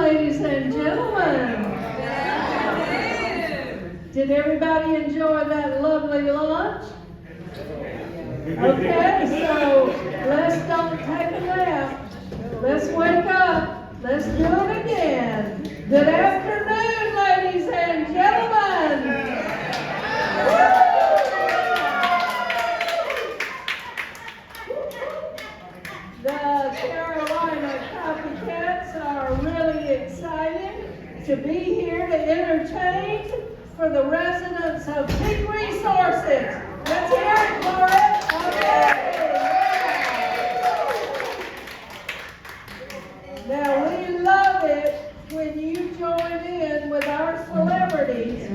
ladies and gentlemen. Did everybody enjoy that lovely lunch? Okay, so let's don't take a nap. Let's wake up. Let's do it again. Good afternoon, ladies and gentlemen. The Carolina Copycats are really excited to be here to entertain for the residents of Peak Resources. Let's hear it for it. Now we love it when you join in with our celebrities,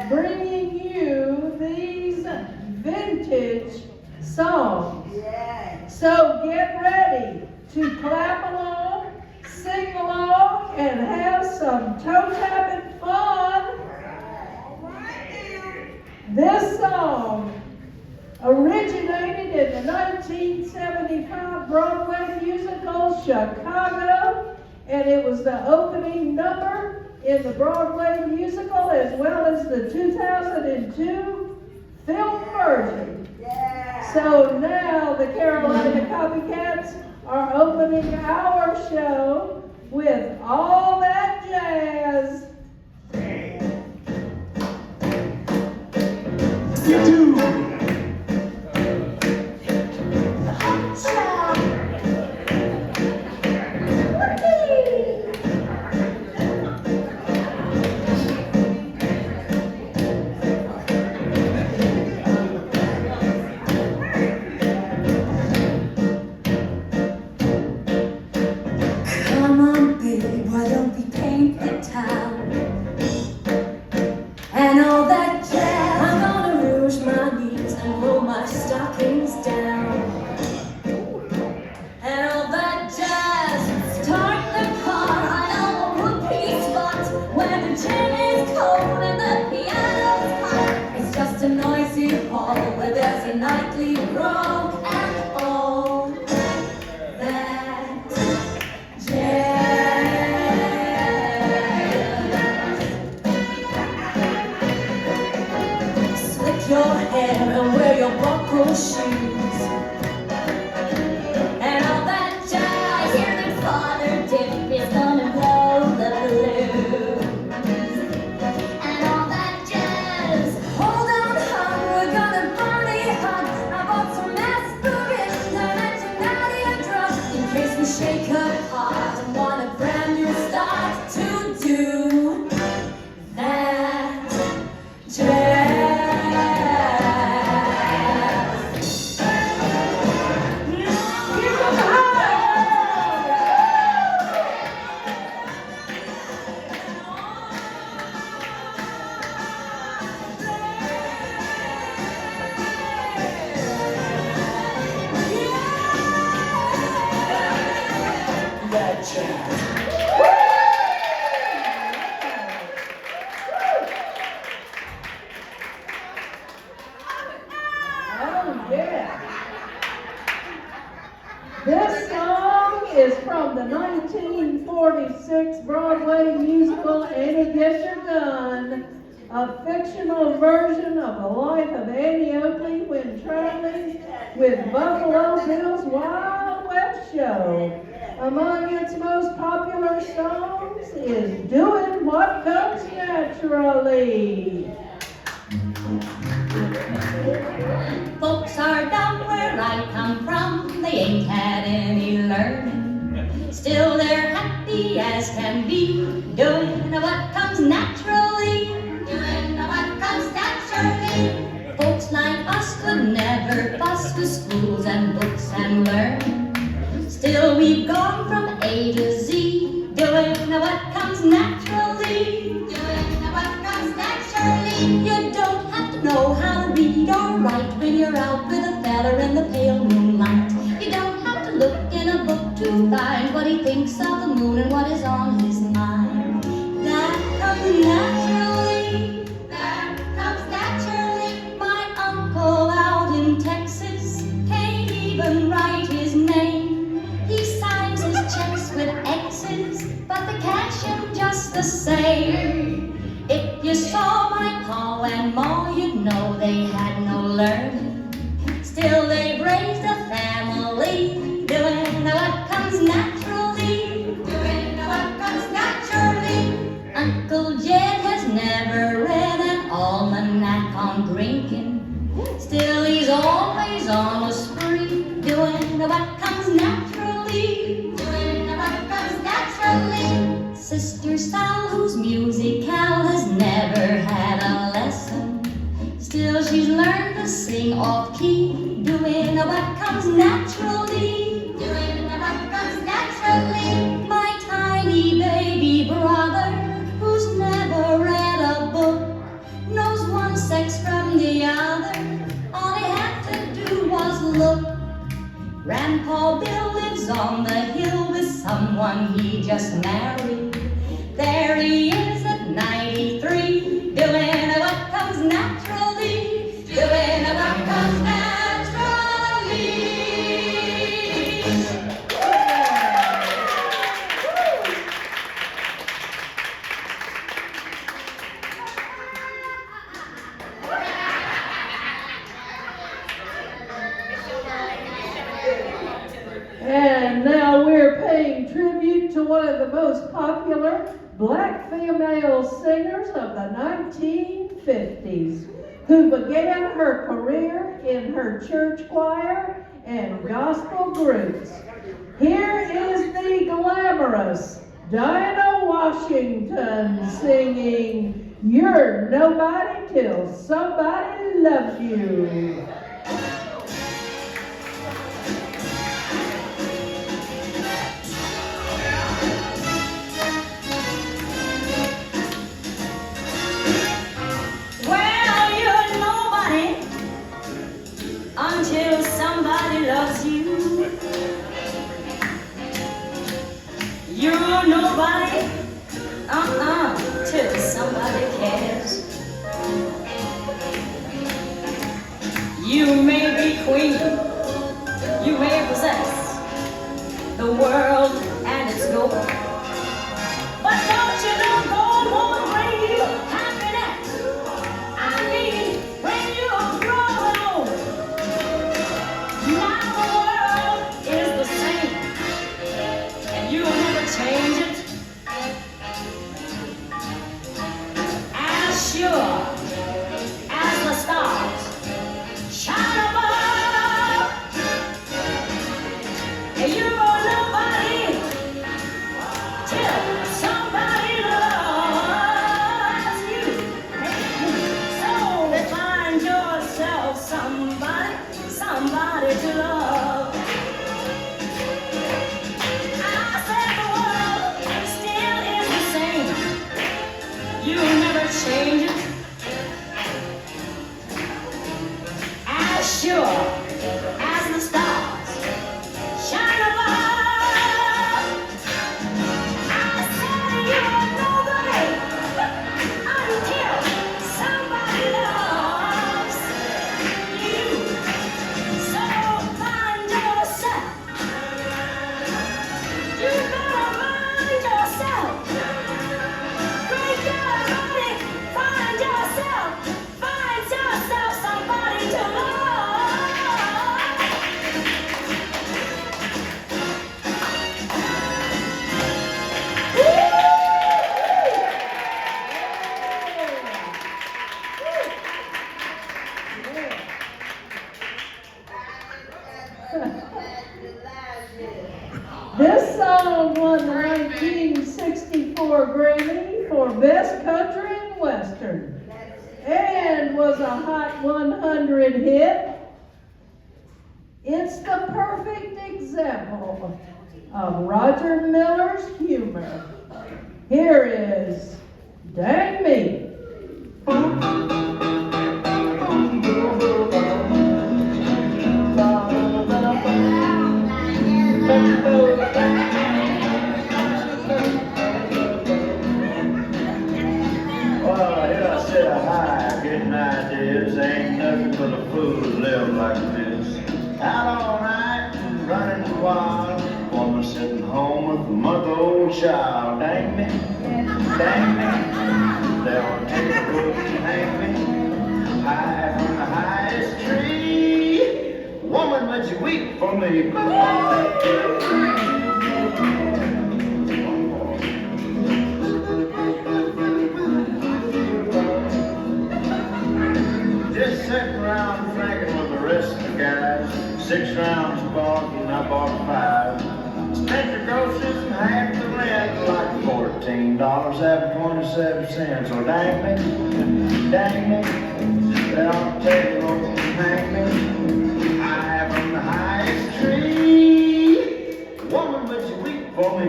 bringing you these vintage songs. So get ready to clap along, sing along, and have some toe-tapping fun. This song originated in the 1975 Broadway musical Chicago, and it was the opening number in the Broadway musical as well as the 2002 film version. So now the Carolina Copycats are opening our show with All That Jazz. You do. This song is from the 1946 Broadway musical Annie Gets Your Gun, a fictional version of the life of Annie Oakley when traveling with Buffalo Bill's Wild West Show. Among its most popular songs is Doing What Comes Naturally. Folks are dumb where I come from, they ain't had any learning. Still they're happy as can be, doing what comes naturally. Doing what comes naturally. Folks like us could never fuss with schools and books and learn. Still we've gone from A to Z, doing what comes naturally. Doing what comes naturally. You don't have to know how to read or write when you're out with a fella in the pale moonlight. You don't have to look in a book to find what he thinks of the moon and what is on his mind. That comes naturally. That comes naturally. My uncle out in Texas can't even write his name. He signs his checks with X's, but the cashier learning. Still they've raised a family, doing what comes naturally, doing what comes naturally. Uncle Jed has never read an almanac on drinking. Still he's always on a spree, doing what comes naturally, doing what comes naturally. Sister Sal, whose musicale has never had a lesson, still she's learned to sing off key, doing what comes naturally, doing what comes naturally. My tiny baby brother, who's never read a book, knows one sex from the other. All he had to do was look. Grandpa Bill lives on the hill with someone he just married. There he is at 93, doing what comes naturally, doing what comes naturally. And now we're paying tribute to one of the most popular black female singers of the 1950s, who began her career in her church choir and gospel groups. Here is the glamorous Dinah Washington singing "You're Nobody Till Somebody Loves You." Until somebody loves you, you're nobody, till somebody cares. You may be queen, you may possess the world and its gold, but don't you know gold won't bring you happiness? I mean, when you're growing old. Now the world is the same, and you'll never change it. As sure as the stars shine above, and you're nobody till somebody loves you. So find yourself somebody to love. I said the world still is the same. You'll never change it. As sure as the stars shine above. I said you're nobody until somebody loves you. So find yourself. You better mind yourself. Great God, buddy, find yourself somebody to love. This song won the 1964 Grammy for Best Country and Western and was a Hot 100 hit. It's the perfect example of Roger Miller's humor. Here is Dang Me. Well, here I sit high, getting ideas. Ain't nothing but a fool to live like this. Out all night and running wild. Woman sitting home with a month-old child. Dang me, dang me. They'll take a hook and hang me high from the highest tree. weep for me. Just sitting around drinking with the rest of the guys. 6 rounds bought and I bought 5. Spent the groceries and half the rent, like $14.27. Oh, dang me, they ought to take a rope and hang me. High from the highest tree. Woman, but you weep for me.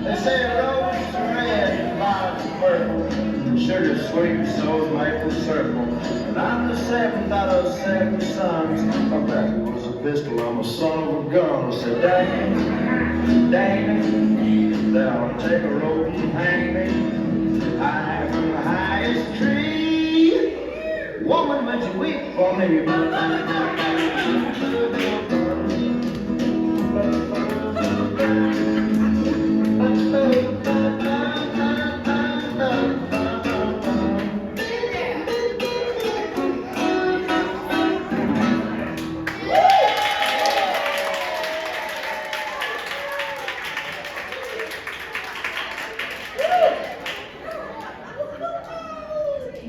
They say a rose is red and violets purple. Sugar sweet, so's maple syrup. And I'm the 7th out of 7 sons. My daddy was a pistol, I'm a son of a gun. I said, dang it, they ought to take a rope and hang me. High from the highest tree. Woman, would you weep for me?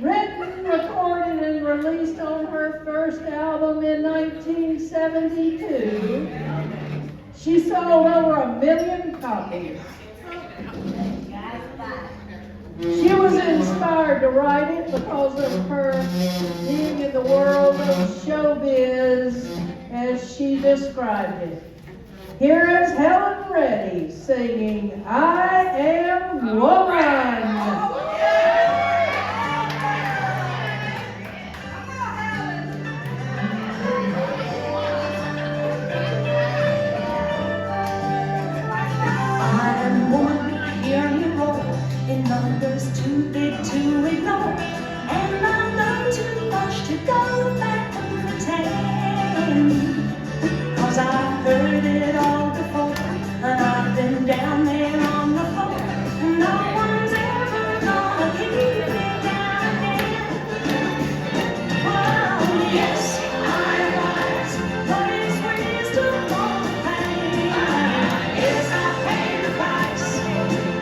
Written, recorded, and released on her first album in 1972, she sold over 1 million copies. She was inspired to write it because of her being in the world of showbiz, as she described it. Here is Helen Reddy singing I Am Woman. Numbers too big to ignore, and I know too much to go back and pretend. 'Cause I've heard it all before, and I've been down there on the floor. No one's ever gonna keep me down again. Well, yes, I was, but it's wisdom on the pain. Yes, I paid the price,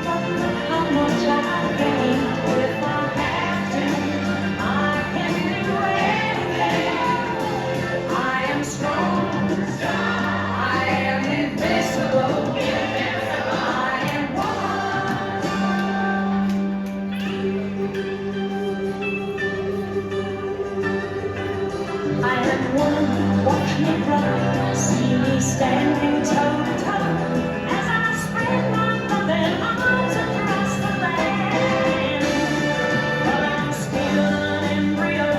but look how much I gained. If I have to, I can do anything. I am strong, I am invincible, I am I am one, watch me run, see me standing toe to toe, as I spread my loving arms across the land. But I'm still an embryo,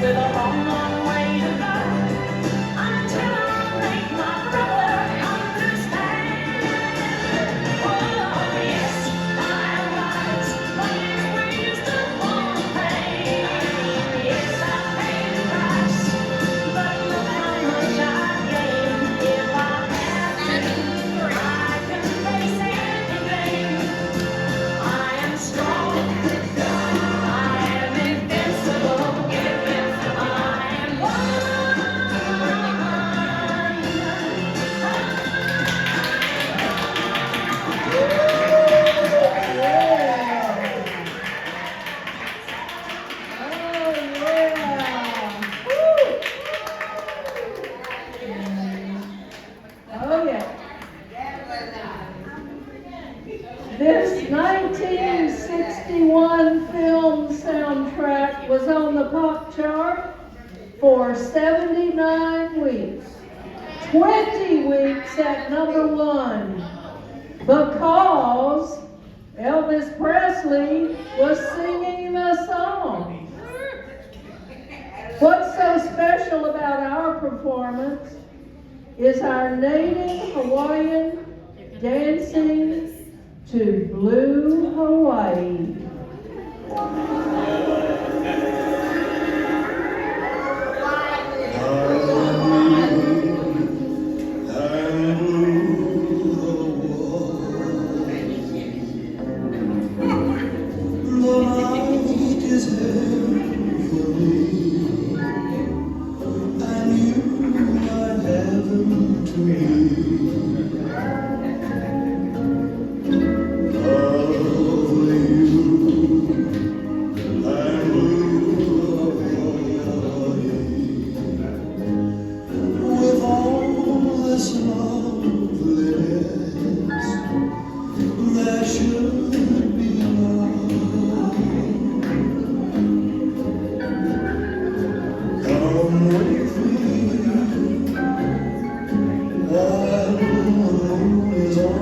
with a long, long way to go, until I make my brother understand. Oh, yes, I was, but his wisdom won't pay. Yes, I paid the price, but look how much I gained. If I have to, I can face anything. I am strong, I am invincible, I am Oh yeah. This 1961 film soundtrack was on the pop chart for 79 weeks. 20 weeks at #1 because Elvis Presley was singing the song. What's so special about our performance is our native Hawaiian dancing to Blue Hawaii.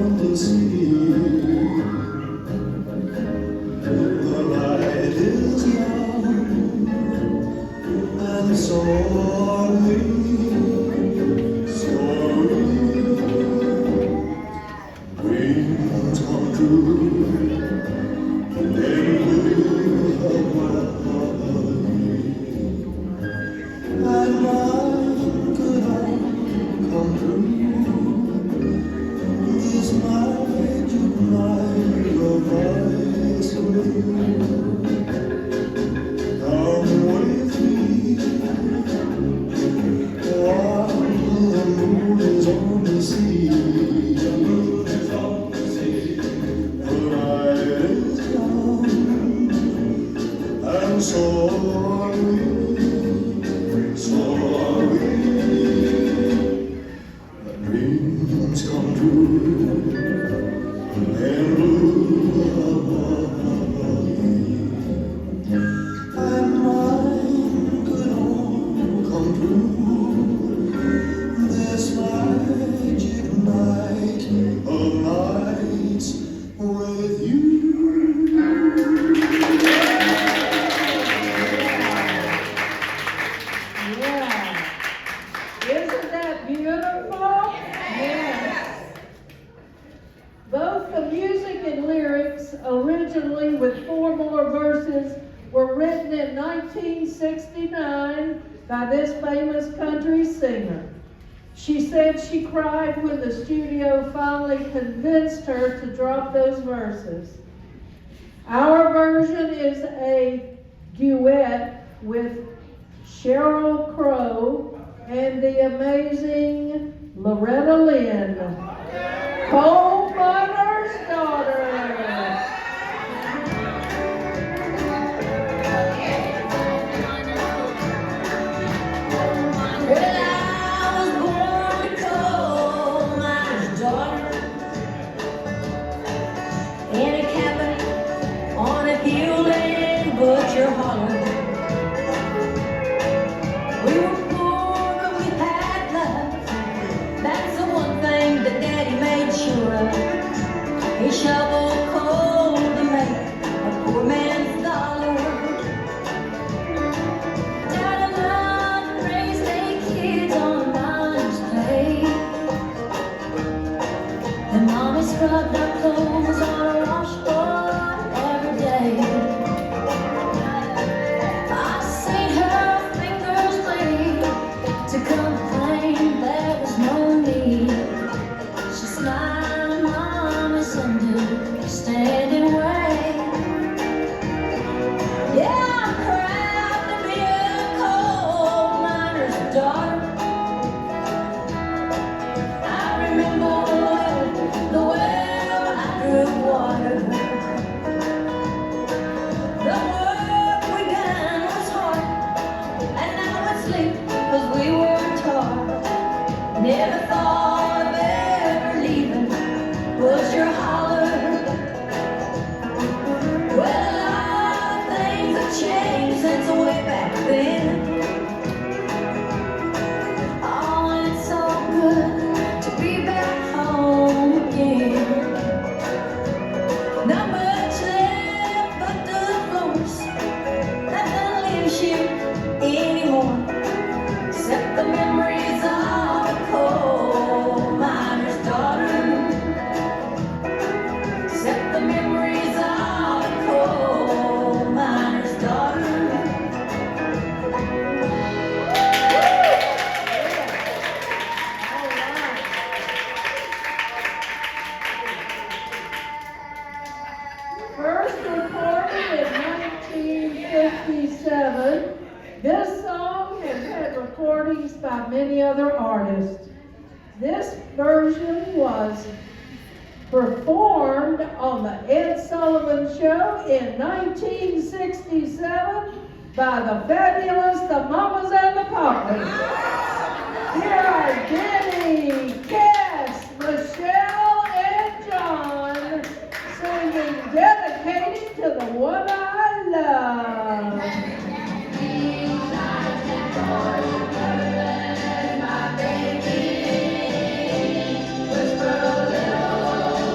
on the sea. The night is young, and so are we. So are we. Dreams come true, and we'll have one. And mine could all come true. This magic night of ice with you. Come with me while the moon is on the sea. The moon is on the sea. The night is young, and so are we. So are we. Dreams come true, and and mine could all come true. This magic night of nights with you. Yeah. Isn't that beautiful? Yes. Both the music and lyrics, originally with 4 more verses, were written in 1969 by this famous country singer. She said she cried when the studio finally convinced her to drop those verses. Our version is a duet with Sheryl Crow and the amazing Loretta Lynn. Coal Miner's Daughter. Well, I was born a coal miner's daughter in a cabin on a hill in Butcher Holler. We were poor, but we had love. That's the one thing that Daddy made sure of. He shoveled coal to make a poor man's dollar. Daddy loved to raise 8 kids on miner's pay. And Mommy scrubbed our clothes on a washboard every day. I seen her fingers bleed. To complain, there was no need. She smiled in Mommy's understanding way. Yeah, I'm proud to be a coal miner's daughter. I remember the well I drew water. The work we done was hard, and now it's sleep 'cause we were taught. Never thought of ever leaving Butcher Holler. Well, a lot of things have changed since way back then. Oh, and it's so good to be back home again. Not much left but the floors that the leadership anymore, except the memories of a coal miner's daughter. Except the memories of a coal miner's daughter. First recorded in 1957, this song has had recordings by many other artists. This version was performed on the Ed Sullivan Show in 1967 by the fabulous The Mamas and the Papas. Here are Denny, Cass, Michelle, and John singing Dedicated to the One I Love. My baby, whisper a little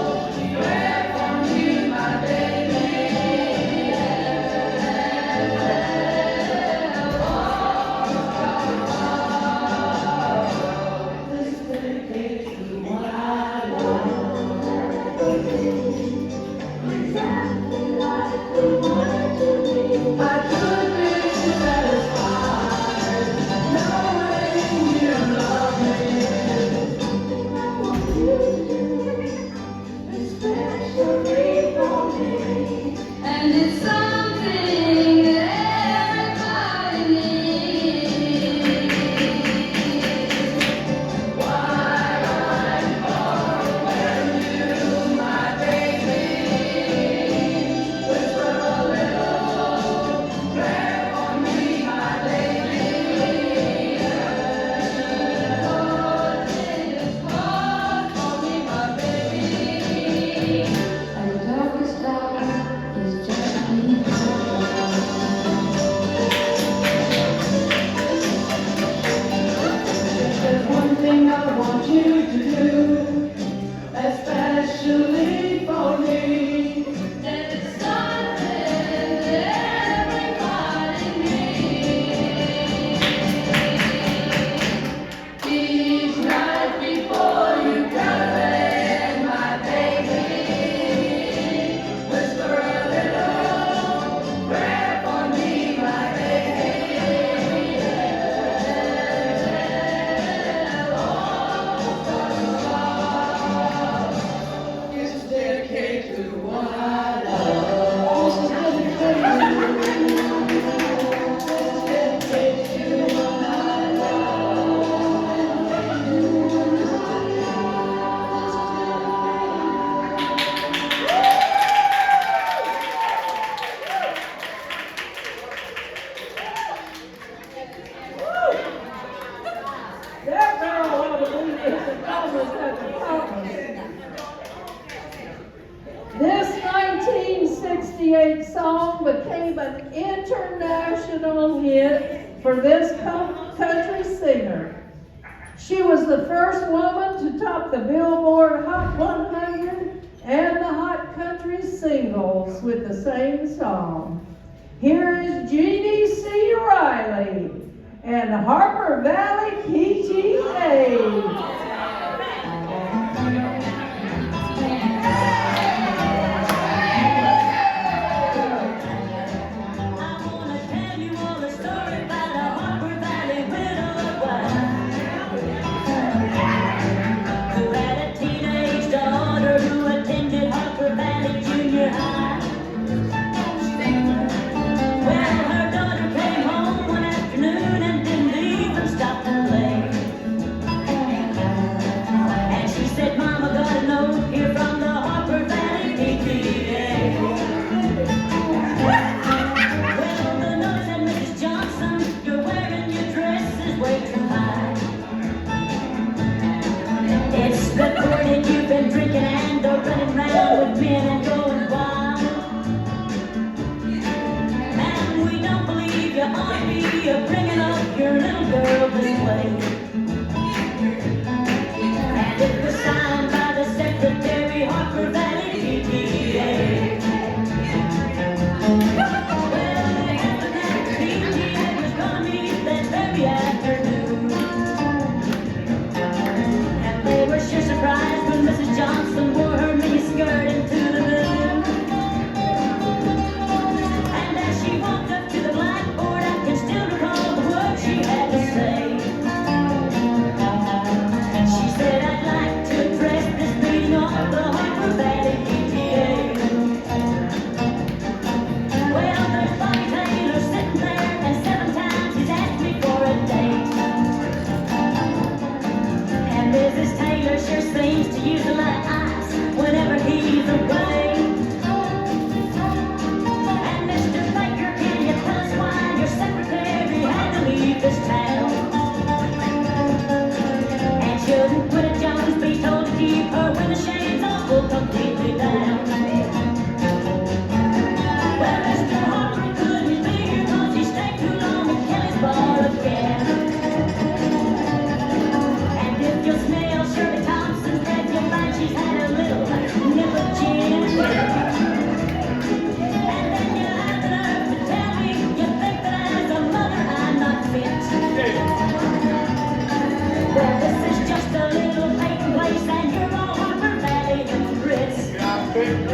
And it's something that everybody needs. While I'm far away from you, my baby, whisper a little prayer for me, my baby. Hold for me, my baby. And the darkest hour is just me. There's one thing I want you to do, especially for me. And it's something everybody needs. Each night before you go in, my baby, whisper a little prayer for me, my baby. It's dedicated to the one I love. This is dedicated to you. This is dedicated to the one I That girl ought to be the promise at the conference. This 1968 song became an international hit for this country singer. She was the first woman to top the Billboard Hot 100 and the Hot Country Singles with the same song. Here is Jeannie C. Riley and Harper Valley PTA. I wanna tell you all a story about a Harper Valley widow who had a teenage daughter who attended Harper Valley Junior High. Well, her daughter came home one afternoon and didn't even stop to play. It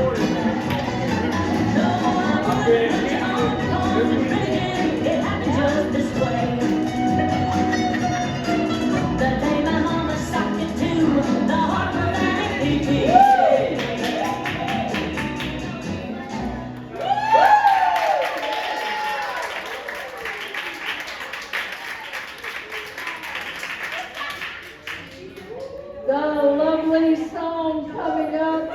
happened just this way. The day my mama sucked it to the Harper Valley PTA. The lovely song coming up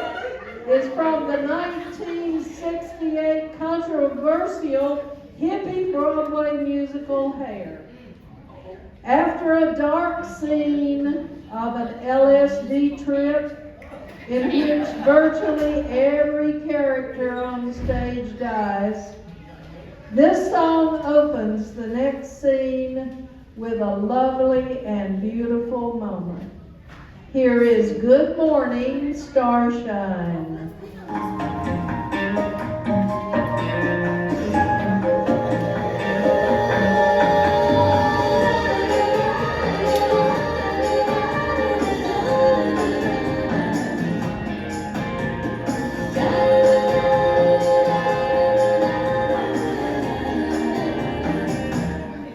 is from the 1968 controversial hippie Broadway musical Hair. After a dark scene of an LSD trip in which virtually every character on the stage dies, this song opens the next scene with a lovely and beautiful moment. Here is Good Morning, Starshine.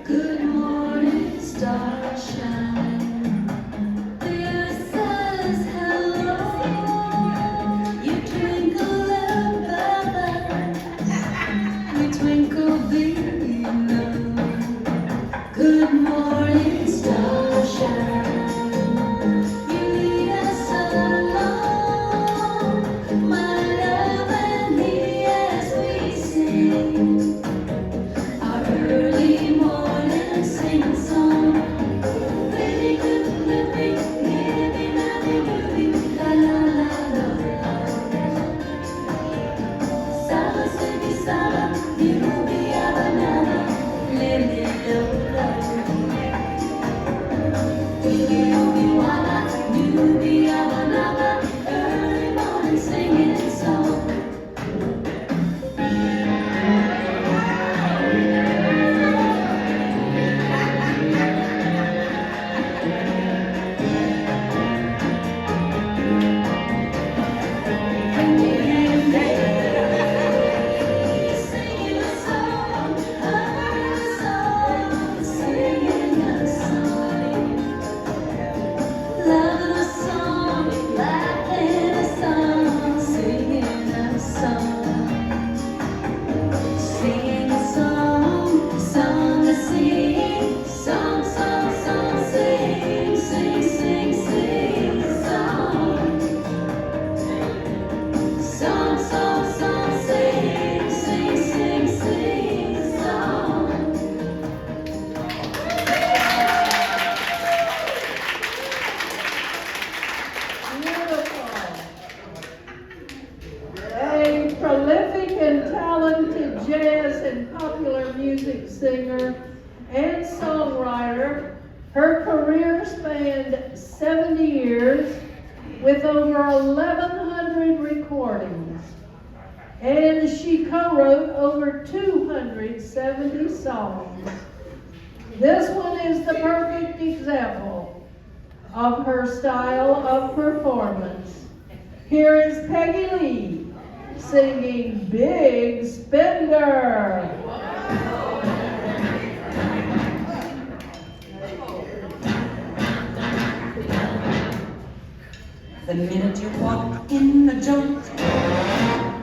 Good morning, starshine. This says hello. You twinkle above us. We twinkle below. Good morning, starshine. You lead us along, my love and me, as we sing our early morning sing-song. Very good, living, living, loving, moving, la la la la la. Saba, sigi, saba, yubi, abanaba, lili, lola. Yubi, yubi, wala, yubi, abanaba, early morning singing song. Singing a song, singing a song, loving a song, laughing a song, singing a song, singing a song, song to sing, song, song, song, sing, sing, sing, sing, song. Song, song, song, sing, sing, sing, sing, song. Beautiful. A prolific and talented jazz and popular music singer and songwriter, her career spanned 70 years with over 1,100 recordings. And she co-wrote over 270 songs. This one is the perfect example of her style of performance. Here is Peggy Lee singing Big Spender. The minute you walked in the joint,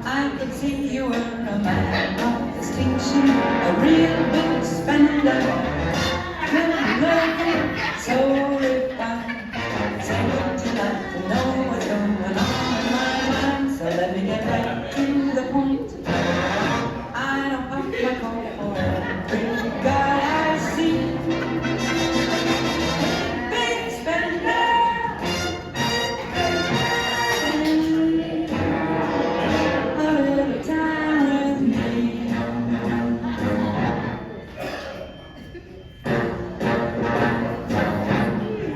I could see you were a man of distinction, a real big spender. Good looking, so refined. Say, would you like to know what's going on in my mind? So let me get right to the point. I don't pop my cork for every guy I see. Big spender. A little time with me.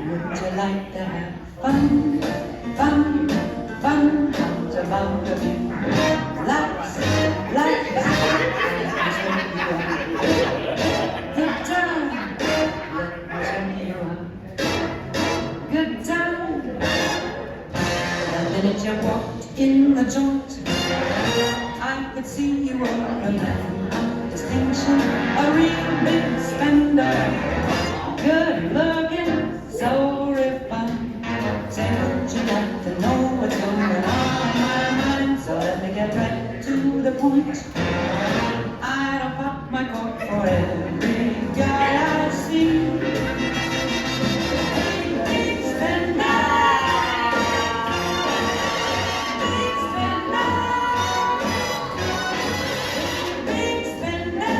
Would you like to have fun? Fun, fun, how's about a few laughs, laughs? Good time, let me show you out. Good time. The minute you walked in in the joint. I could see you were a man of distinction, a real big spender, good looking, so refined. Said you got to know what's going on in my mind, so let me get right to the point. I don't pop my cork for every guy I see. Big spender, big spender, big spender.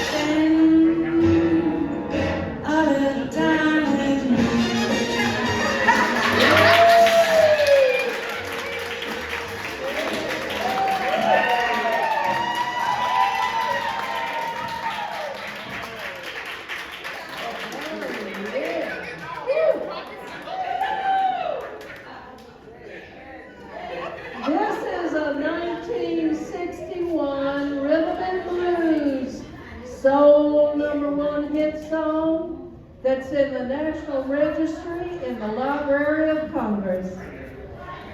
Spend a little time with me. This is a 1961 rhythm and blues soul #1 hit song that's in the National Registry in the Library of Congress.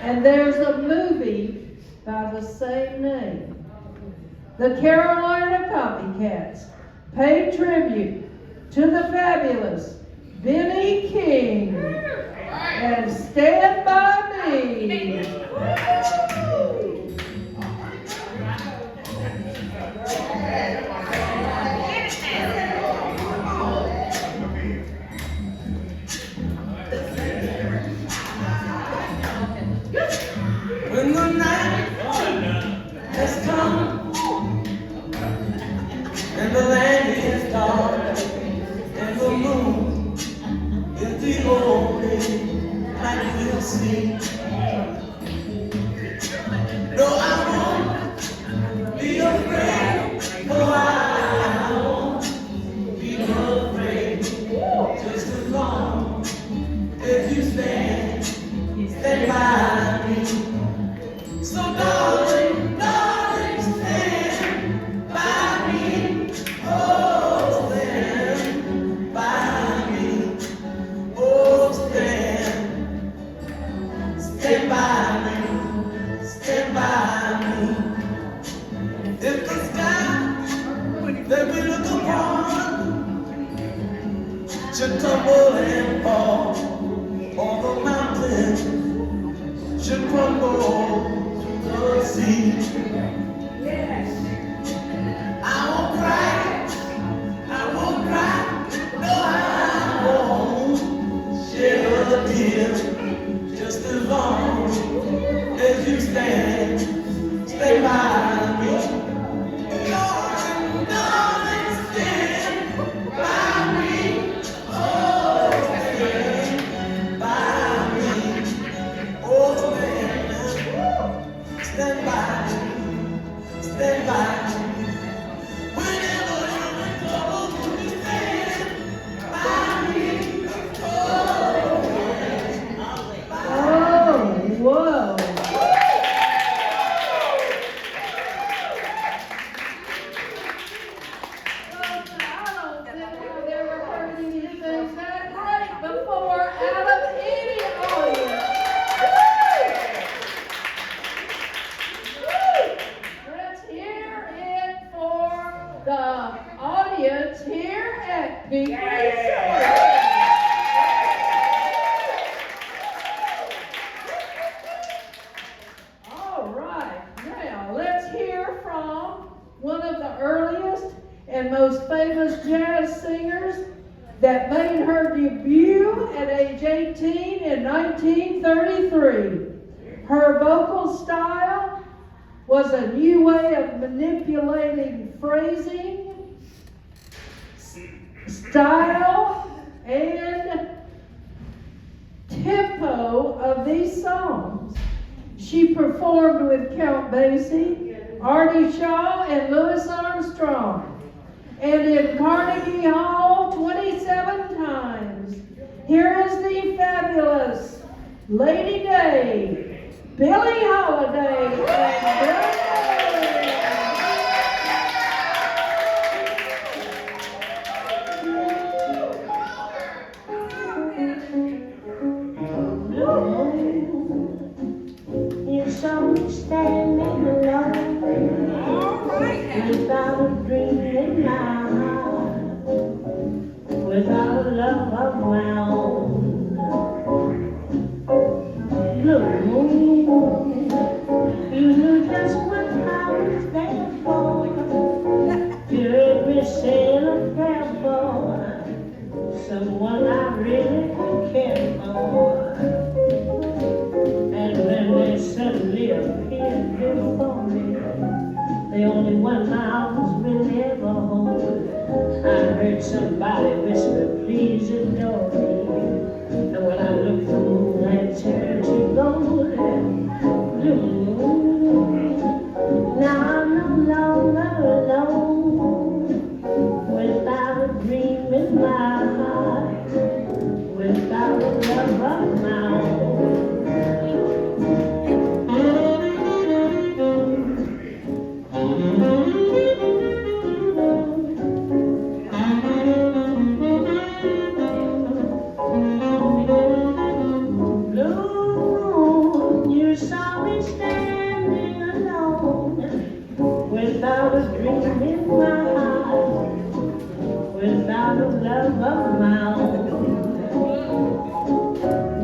And there's a movie by the same name. The Carolina Copycats paid tribute to the fabulous Benny King and Stand By Me. When the night has come and the land is dark and the moon is the only light we'll see. No, I won't be afraid. No, I won't be afraid. Just as long as you stand by me. So darling, darling, stand by me. Oh, stand by me. Oh, stand by me. Stand by me. If the sky that we look upon should tumble and fall, or the mountain should crumble to the sea, I won't cry, I won't cry, no, I won't shed a tear, just as long as you stay by me. Darling, darling, stand by me. Oh, stand by me. Oh, stand by me. Stand by me. Whenever you're in trouble, you stand by me. Oh, whoa. I don't think I've ever heard anything that great before out of any audience. Let's hear it for the audience here at Big Resort. All right, now let's hear from one of the earliest and most famous jazz singers that made her debut at age 18 in 1933. Her vocal style was a new way of manipulating phrasing, style, and tempo of these songs. She performed with Count Basie, Artie Shaw, and Louis Armstrong, and in Carnegie Hall 27 times. Here is the fabulous Lady Day, Billie Holiday, and Billie Holiday. saw me standing alone, without a dream in my heart, without a love of my own. Blue moon, you knew just what I was there for. You heard me saying a prayer for someone I really could care for. And when they suddenly appeared before me, the only one I was really ever hold, I heard somebody whisper, please adore me. And when I looked, the moon had turned to gold. Blue moon, now I'm no longer alone, without a dream in my heart, without a love of my own. Blue, you saw me standing alone, without a dream in my heart, without a love of my own.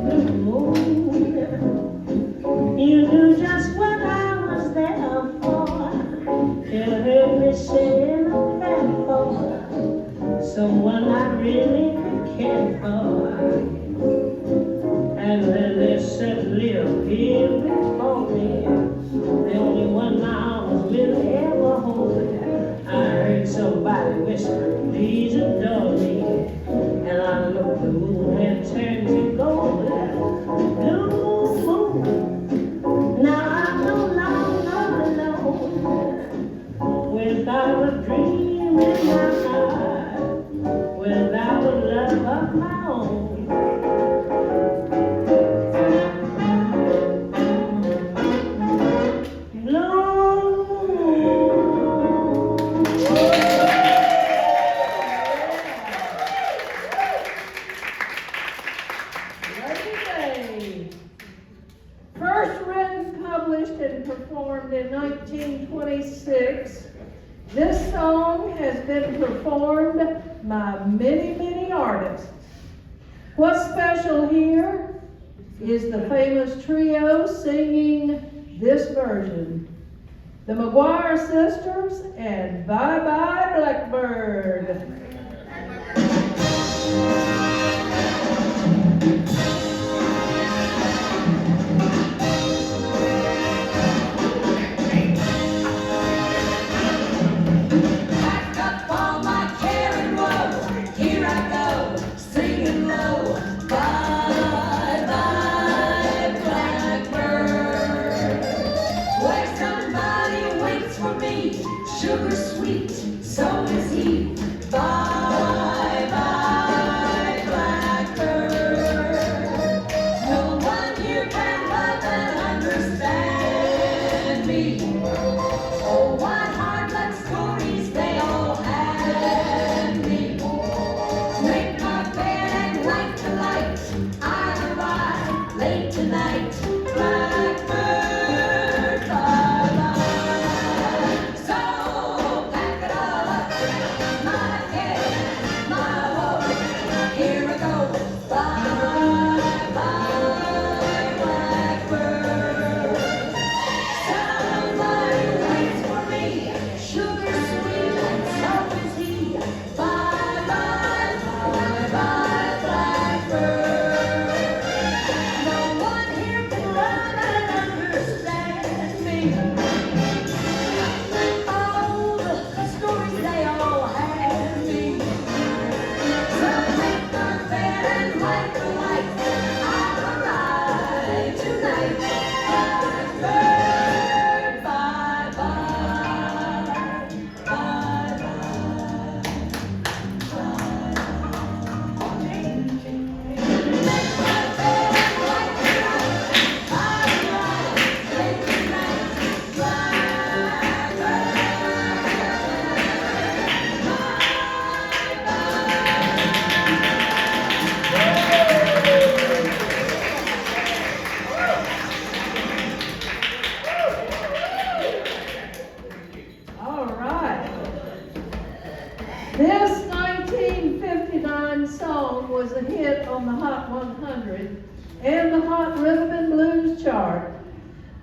Blue moon, you knew just what I was there for. You heard me saying a prayer for someone I really could care for. And then they suddenly appeared before me, the only one I was really ever hold. I heard somebody whisper, please adore me. And I looked, the moon had turned to gold. Blue moon, now I'm no longer alone, without a dream in my heart, without a love of my own. First written, published, and performed in 1926, this song has been performed by many, many artists. What's special here is the famous trio singing this version. The McGuire Sisters and Bye Bye Blackbird. Packed up all my care and woe. Here I go, singing low. Bye bye, blackbird. Where somebody waits for me, sugar sweet, so is he. Bye bye, blackbird.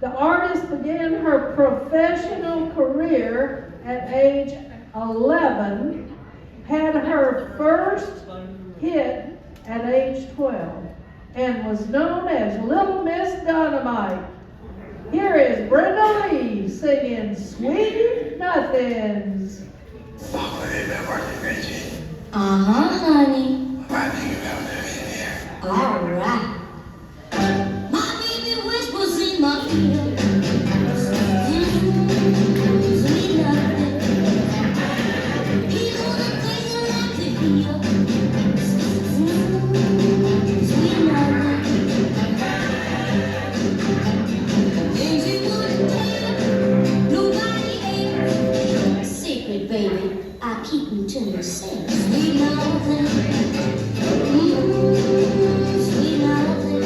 The artist began her professional career at age 11, had her first hit at age 12, and was known as Little Miss Dynamite. Here is Brenda Lee singing Sweet Nothings. Honey. All right. My baby whispers in my ear. Sweet nothing. He wanna taste it like tequila. Sweet nothing. Things you wouldn't tell nobody else. Secret, baby, I keep them to myself. Sweet nothing. Sweet nothing.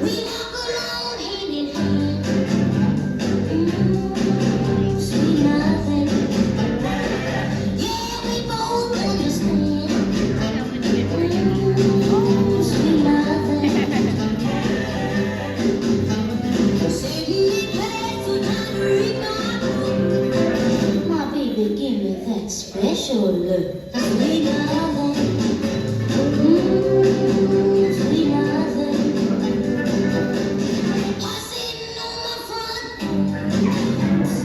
We walk alone hand in hand. Sweet nothing. Yeah, we both understand. Sweet nothing. Sitting in bed so time to read my book. My baby, give me that special look. Sweet nothing. Sweet nothing. I'm sitting on my front porch.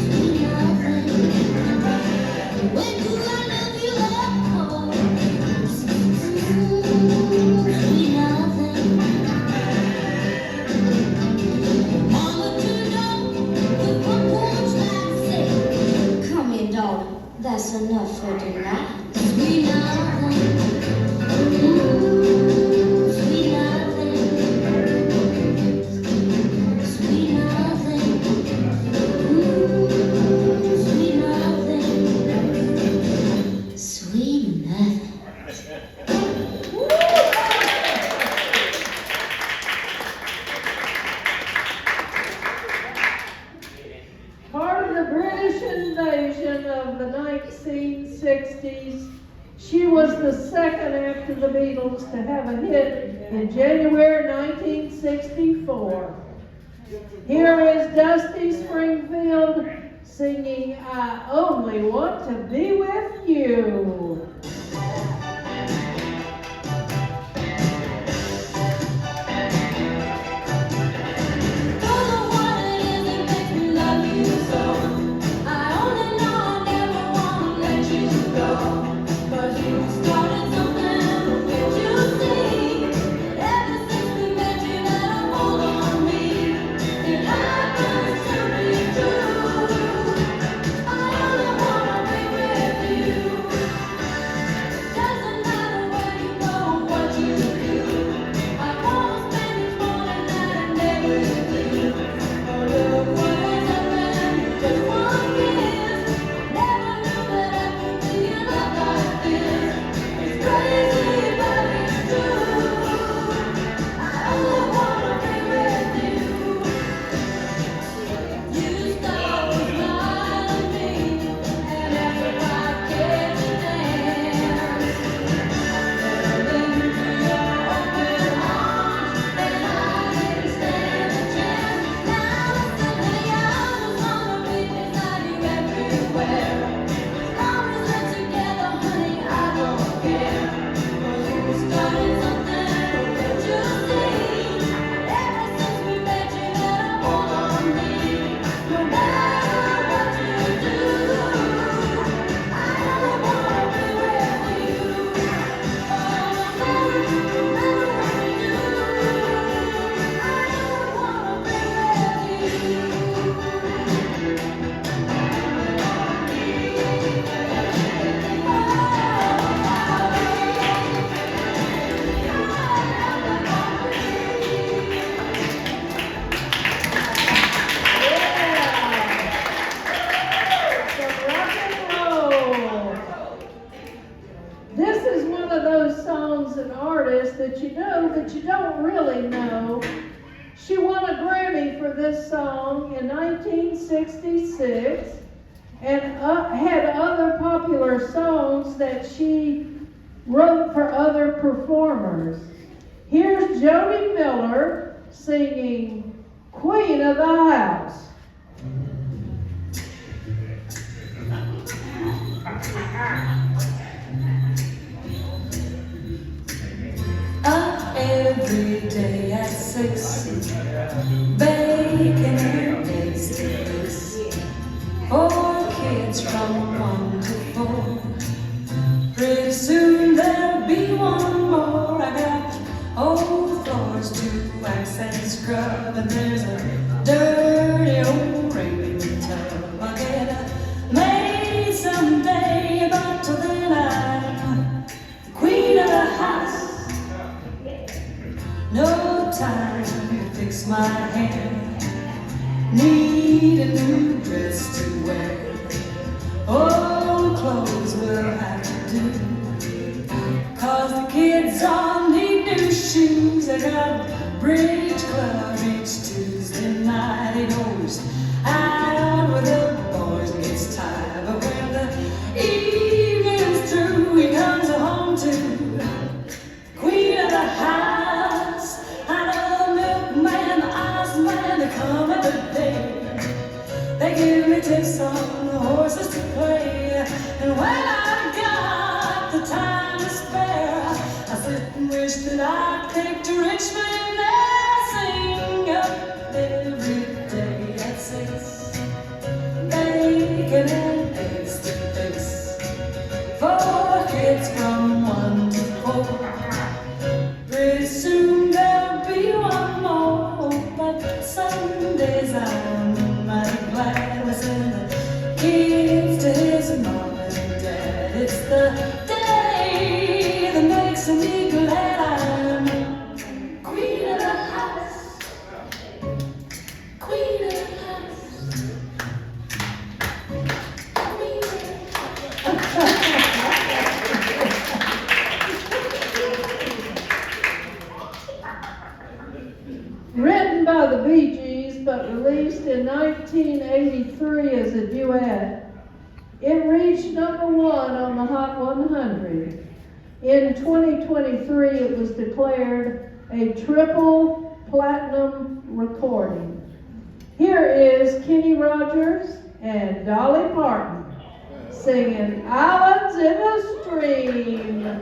Sweet nothing. When do I love you ever? Sweet nothing. Mama turned on the front porch light, said, "Come in, darling. That's enough for tonight." Sweet nothing. Sweet nothing. Sweet nothing. Sweet nothing. Sweet nothing. Part of the British invasion of the 1960s, she was the second after the Beatles to have a hit in January 1964. Here is Dusty Springfield singing I Only Want to Be With You. Don't know what it is that makes me love you so. I only know I never wanna let you go. 'Cause you started something, can't you see? Ever since we met you had a hold on me. It happens to be true. I only wanna be with you. Doesn't matter where you go, what you do. I wanna spend each morning, night and day with you. Oh, look what has happened, just one kiss. Never knew that I could be in love like this. It's crazy, but it's true. I only wanna be with you. You start to smile at me, and after I get to dance. Into your open arms, and I didn't stand a chance. Now suddenly I just wanna be beside you everywhere. As long as we're together, honey, I don't care. 'Cause you started something, can't you see? Ever since we met, you had a hold on me. No matter what you do, I only wanna be with you. Rock and roll. This is one of those songs and artists that you know that you don't really know. She won a Grammy for this song in 1966 and had other popular songs that she wrote for other performers. Here's Jody Miller singing Queen of the House. Up every day at 6, baking and eggs to this. 4 kids from 1 to 4. Pretty soon there'll be one more. I got old floors to wax and scrub, and there's a dirty old rain tub. I'll get a maid someday, but till then I'm the queen of the house. No time to fix my hair, need a new dress to wear. Old clothes will have to do, 'cause the kids all need new shoes. I got a bridge club each Tuesday night. He goes out with the boys and gets tired, but when the evening's through, he comes home to queen of the house. I know the milkman, the ice man, they come every day. They give me tips on the horses to play, and when I got the time to spare, I sit and wish that I picked a Richmond and sing up every day at 6. Bacon and eggs to fix, 4 kids from 1 to 4. Pretty soon there'll be one more, but some days I'm mighty glad we send the kids to his mom and dad. It's the day that makes me glad I'm queen of the house, queen of the house, queen of the house. Written by the Bee Gees, but released in 1983 as a duet, it reached number 1 on the Hot 100. In 2023, it was declared a triple platinum recording. Here is Kenny Rogers and Dolly Parton singing Islands in the Stream.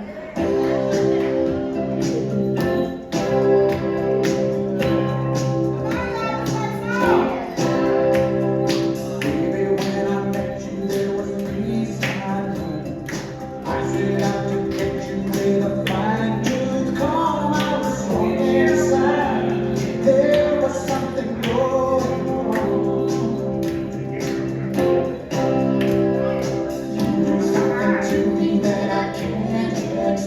That I can't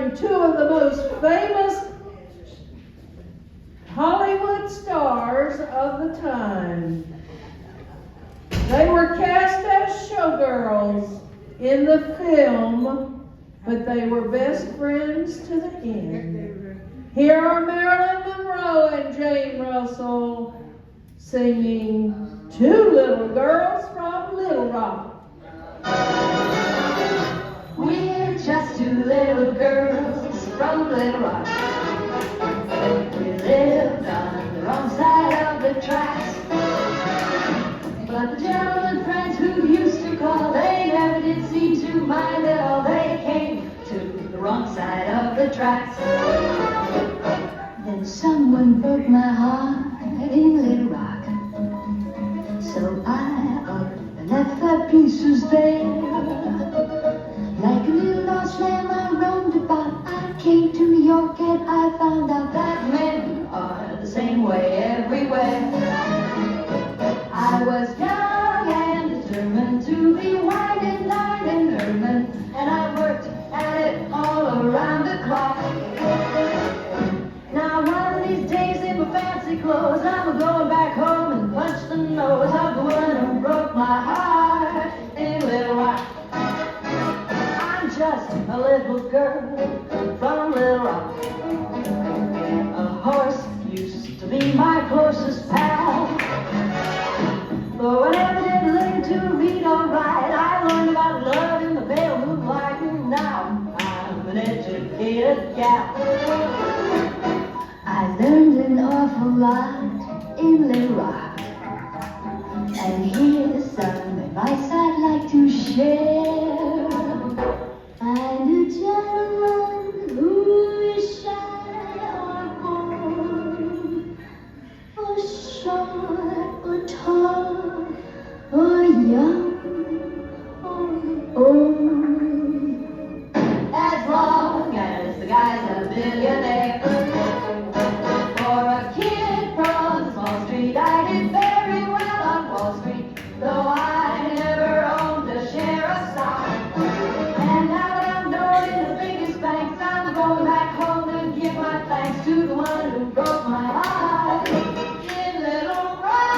starring two of the most famous Hollywood stars of the time. They were cast as showgirls in the film, but they were best friends to the end. Here are Marilyn Monroe and Jane Russell singing Two Little Girls from Little Rock. We're just two little girls from Little Rock. We lived on the wrong side of the tracks. But the gentlemen friends who used to call, they never did seem to mind at all. They came to the wrong side of the tracks. Then someone broke my heart in Little Rock. So I up and left the pieces there. Like a little lost lamb I roamed about. I came to New York and I found out that men are the same way everywhere. I was young and determined to be wide and dined and urban, and I worked at it all around the clock. Now one of these days in my fancy clothes, I'm going back home and punch the nose of the one who broke my heart in Little Rock. I'm just a little girl from Little Rock. A horse used to be my closest pal. But when I did learn to read or write, I learned about love in the pale moonlight, and now I'm an educated gal. I learned an awful lot in Little Rock, and here's some advice I'd like to share. Find a gentleman who is shy or bold, or short or tall, or young or old. As long as the guy's a billionaire. For a kid from Small Street, I did very well on Wall Street, though I never owned a share of stock. And now that I'm known in the biggest banks, I'm going back home and give my thanks to the one who broke my heart in Little Rock.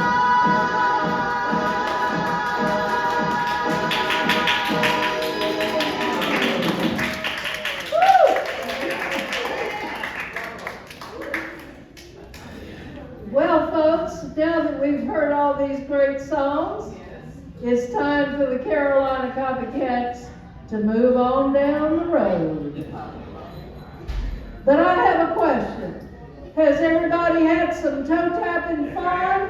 Well, folks, now that we've heard all these great songs, it's time for the Carolina Copycats to move on down the road. But I have a question. Has everybody had some toe-tapping fun?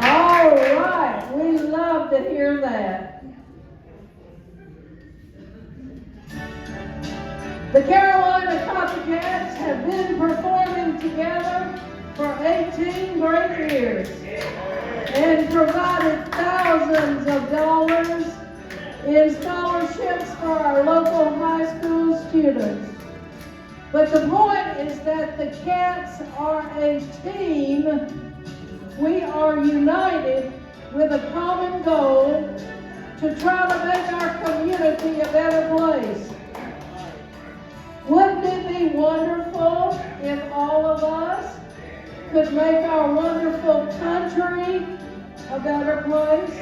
All right, we love to hear that. The Carolina Copycats have been performing together for 18 great years and provided thousands of dollars in scholarships for our local high school students. But the point is that the Cats are a team. We are united with a common goal to try to make our community a better place. Wouldn't it be wonderful if all of us could make our wonderful country a better place?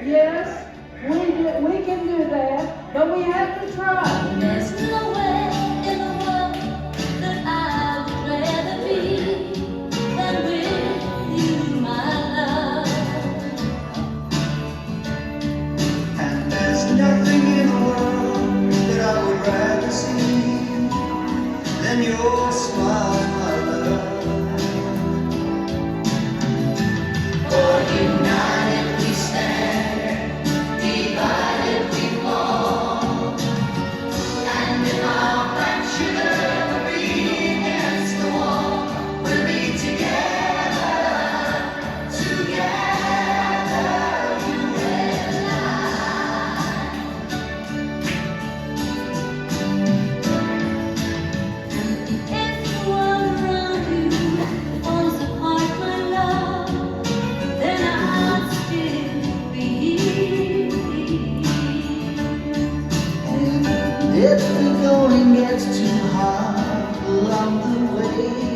Yes, we can do that, but we have to try. There's nowhere in the world that I would rather be than with you, my love. And there's nothing in the world that I would rather see than your smile, my love. For united we stand, divided we fall. If the going gets too hard along the way,